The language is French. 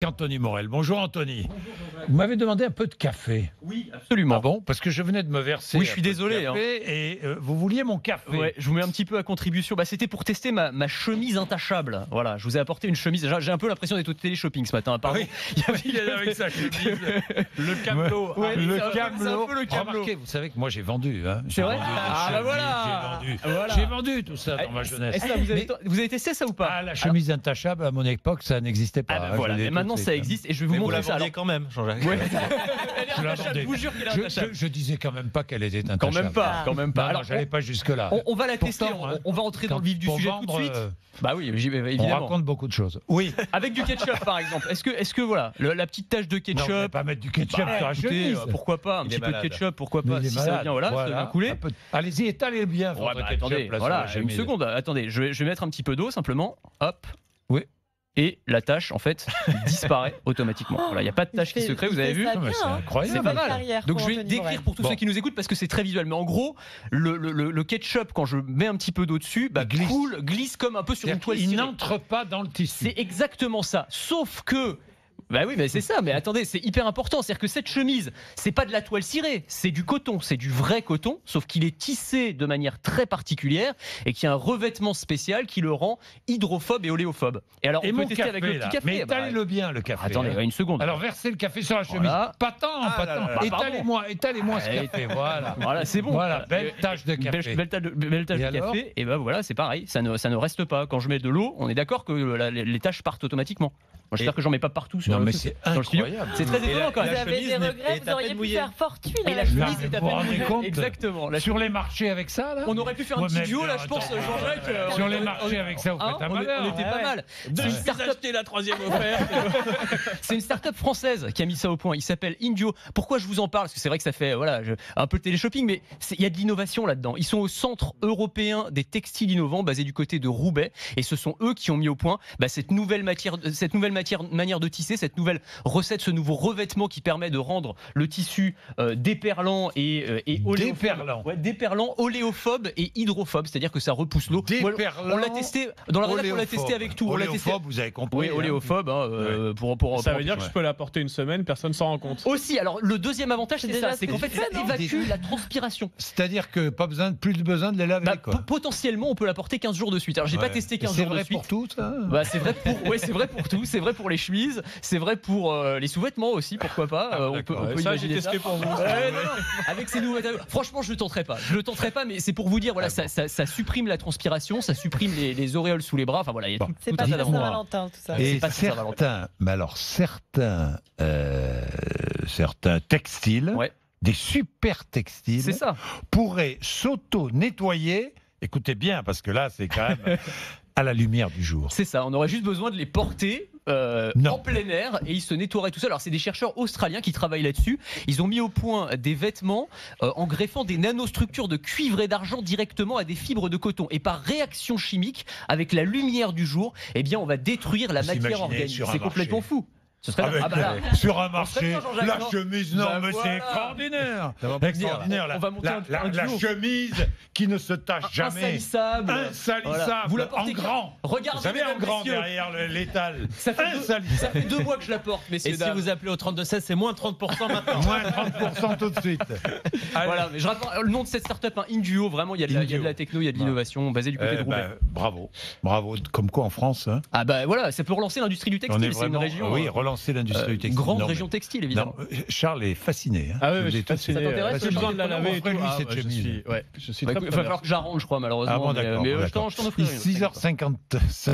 Anthony Morel. Bonjour Anthony. Vous m'avez demandé un peu de café. Oui, absolument. Ah bon? Parce que je venais de me verser. Oui, je suis désolé. Et vous vouliez mon café. Ouais, je vous mets un petit peu à contribution. C'était pour tester ma chemise intachable. Voilà, je vous ai apporté une chemise. J'ai un peu l'impression d'être au télé-shopping ce matin. Pardon. Oui. Il est avec sa chemise. Le camelot. Ouais, le c'est camelot. un peu le camelot. Remarquez, vous savez que moi j'ai vendu. Hein. C'est vrai? Voilà. J'ai vendu tout ça dans ma jeunesse. Est-ce que vous avez testé ça ou pas? La chemise intachable, à mon époque, ça n'existait pas. Voilà, mais maintenant ça existe et je vais vous montrer ça. Vous la vendiez quand même, Jean-Jacques. Ouais. Je vous jure qu'elle est intachable. je disais quand même pas qu'elle était intachable. Quand même pas. Alors, j'allais pas jusque-là. On va la tester, on va entrer dans le vif du sujet tout de suite. Bah oui, évidemment. On raconte beaucoup de choses. Oui. Avec du ketchup par exemple. Est-ce que voilà, la petite tache de ketchup. Non, on va pas mettre du ketchup sur la chemise. Pourquoi pas un petit peu de ketchup, pourquoi pas si ça vient ça vient couler. Allez-y, étalez bien votre ketchup. Attendez, voilà, une seconde. Attendez, je vais mettre un petit peu d'eau simplement. Hop. Oui. Et la tâche, en fait, disparaît automatiquement. Voilà, il n'y a pas de tâche qui se crée, vous avez vu? C'est incroyable. C'est pas mal. Donc je vais décrire pour tous ceux qui nous écoutent parce que c'est très visuel. Mais en gros, le ketchup, quand je mets un petit peu d'eau dessus, glisse comme un peu sur une toile cirée. Il n'entre pas dans le tissu. C'est exactement ça. Sauf que... Bah oui, mais c'est ça. Mais attendez, c'est hyper important. C'est-à-dire que cette chemise, c'est pas de la toile cirée, c'est du coton, c'est du vrai coton, sauf qu'il est tissé de manière très particulière et qu'il y a un revêtement spécial qui le rend hydrophobe et oléophobe. Et alors, on peut tester avec le petit café. Mais étalez-le bien, le café. Attendez, une seconde. Alors, versez le café sur la chemise. Pas tant. Étalez-moi ce café. Voilà, c'est bon. Voilà, belle tache de café. Belle tache de café. Et ben voilà, c'est pareil. Ça ne reste pas. Quand je mets de l'eau, on est d'accord que les taches partent automatiquement. Moi, j'espère que j'en mets pas partout sur le studio. C'est très étonnant quand même. Vous avez des regrets, vous auriez pu faire fortune. Et la chemise est à vous vous rendez compte? Exactement. Sur les marchés avec ça, là? On aurait pu faire un petit duo, là, je pense, Jean-Jacques. Sur les marchés avec ça, vous faites un malheur. On était pas mal. C'est une start-up, la troisième offerte. C'est une start-up française qui a mis ça au point. Il s'appelle Indio. Pourquoi je vous en parle? Parce que c'est vrai que ça fait un peu de télé-shopping, mais il y a de l'innovation là-dedans. Ils sont au Centre européen des textiles innovants, basé du côté de Roubaix, et ce sont eux qui ont mis au point cette nouvelle manière de tisser, cette nouvelle recette, ce nouveau revêtement qui permet de rendre le tissu déperlant et déperlant, oléophobe et hydrophobe, c'est-à-dire que ça repousse l'eau. On l'a testé dans la rédaction, on l'a testé avec tout. Oléophobe, vous avez compris. Oui, oléophobe. Ça veut dire que je peux la porter une semaine, personne s'en rend compte. Aussi, alors le deuxième avantage, c'est ça, c'est qu'en fait, ça évacue la transpiration. C'est-à-dire que plus besoin de les laver. Potentiellement, on peut la porter 15 jours de suite. Alors, j'ai pas testé 15 jours de suite. C'est vrai pour tout, ça? C'est vrai pour tout. C'est vrai pour les chemises. C'est vrai pour les sous-vêtements aussi, pourquoi pas. On peut ça, j'ai testé pour vous. Avec ces nouveaux matériaux. Franchement, je le tenterai pas, mais c'est pour vous dire, voilà, ça supprime la transpiration, ça supprime les auréoles sous les bras. Enfin voilà, il y a tout c'est pas un tas d'avantages. Saint-Valentin, tout ça. Et certains textiles, des super textiles, c'est ça, pourraient s'auto-nettoyer. Écoutez bien, parce que là, c'est quand même à la lumière du jour. C'est ça, on aurait juste besoin de les porter en plein air et ils se nettoieraient tout ça. Alors c'est des chercheurs australiens qui travaillent là-dessus. Ils ont mis au point des vêtements en greffant des nanostructures de cuivre et d'argent directement à des fibres de coton. Et par réaction chimique, avec la lumière du jour, eh bien on va détruire la matière organique. C'est complètement fou. Ce serait sur un marché, la chemise, mais c'est extraordinaire. La chemise qui ne se tache jamais. Insalissable. Vous la portez en grand. Regardez, vous savez, en grand derrière l'étal. Ça fait 2 mois que je la porte, messieurs. Et si vous appelez au 32-16, c'est moins 30% maintenant. Moins 30% tout de suite. Voilà, mais je rappelle le nom de cette start-up, Induo. Vraiment, il y a de la techno, il y a de l'innovation basée du côté de Roubaix. Bravo. Comme quoi en France. Hein. Ah bah voilà, ça peut relancer l'industrie du textile. C'est une région. Oui, relancer l'industrie du textile. Grande région textile, évidemment. Charles est fasciné. Hein. Ah oui, je suis fasciné. Ça t'intéresse? J'ai besoin de la laver. Je suis il va falloir que j'arrange, je crois, malheureusement. Ah bon, d'accord. Mais je t'en offrirai. 6h50.